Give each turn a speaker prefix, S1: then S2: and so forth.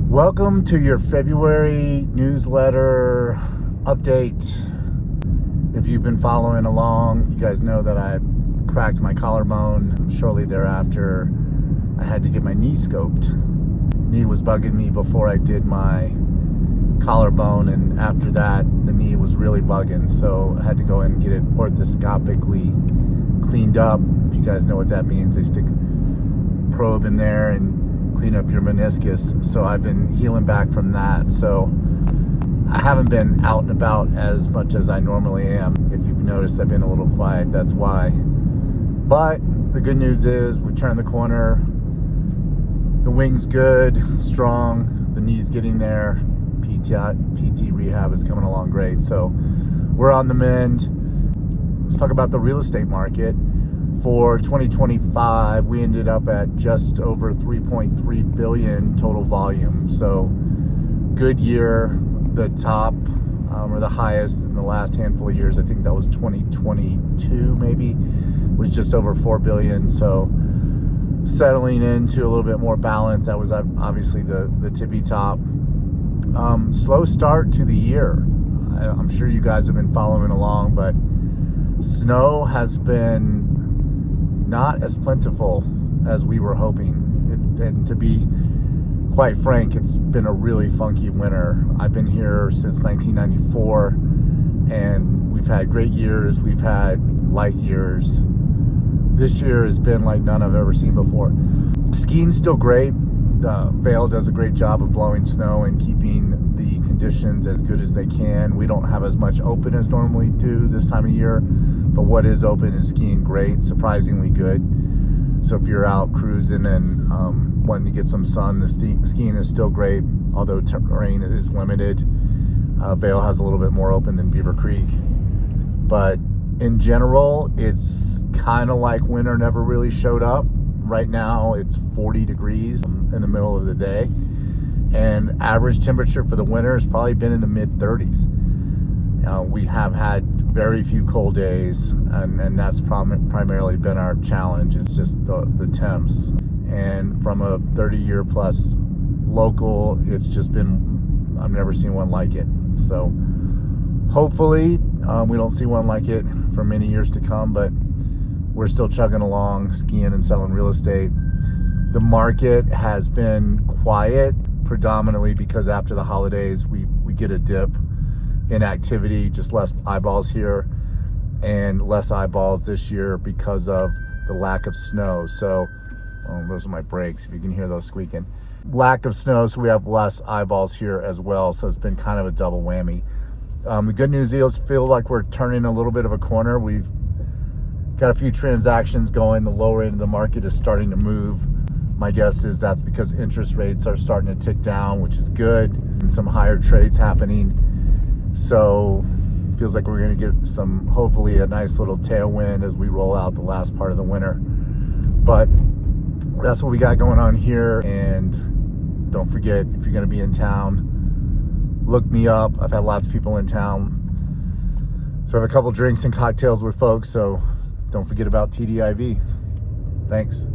S1: Welcome to your February newsletter update. If you've been following along, you guys know that I cracked my collarbone. Shortly thereafter, I had to get my knee scoped. Knee was bugging me before I did my collarbone, and after that, the knee was really bugging. So I had to go and get it orthoscopically cleaned up. If you guys know what that means, they stick a probe in there and clean up your meniscus. So I've been healing back from that. So I haven't been out and about as much as I normally am. If you've noticed, I've been a little quiet. That's why. But the good news is we turned the corner. The wing's good, strong. The knee's getting there. PT rehab is coming along great. So we're on the mend. Let's talk about the real estate market. For 2025, we ended up at just over 3.3 billion total volume. So good year. The top or the highest in the last handful of years, I think that was 2022 maybe, was just over 4 billion. So settling into a little bit more balance. That was obviously the tippy top. Slow start to the year. I'm sure you guys have been following along, but snow has been not as plentiful as we were hoping. And to be quite frank, it's been a really funky winter. I've been here since 1994, and we've had great years, we've had light years. This year has been like none I've ever seen before. Skiing's still great. Vail does a great job of blowing snow and keeping the conditions as good as they can. We don't have as much open as normally do this time of year, but what is open is skiing great, surprisingly good. So if you're out cruising and wanting to get some sun, the skiing is still great, although terrain is limited. Vail has a little bit more open than Beaver Creek. But in general, it's kind of like winter never really showed up. Right now, it's 40 degrees in the middle of the day. And average temperature for the winter has probably been in the mid-30s. We have had very few cold days, and that's primarily been our challenge. It's just the temps. And from a 30-year plus local, it's just been, I've never seen one like it. So hopefully we don't see one like it for many years to come, but we're still chugging along, skiing and selling real estate. The market has been quiet, predominantly because after the holidays, we get a dip in activity, just less eyeballs here, and less eyeballs this year because of the lack of snow. So, those are my brakes, if you can hear those squeaking. Lack of snow, so we have less eyeballs here as well, so it's been kind of a double whammy. The good news is, feel like we're turning a little bit of a corner. We've got a few transactions going. The lower end of the market is starting to move. My guess is that's because interest rates are starting to tick down, which is good, and some higher trades happening. So feels like we're going to get some, hopefully a nice little tailwind as we roll out the last part of the winter. But that's what we got going on here. And don't forget, if you're going to be in town, look me up. I've had lots of people in town. So I have a couple drinks and cocktails with folks. So don't forget about TDIV. Thanks.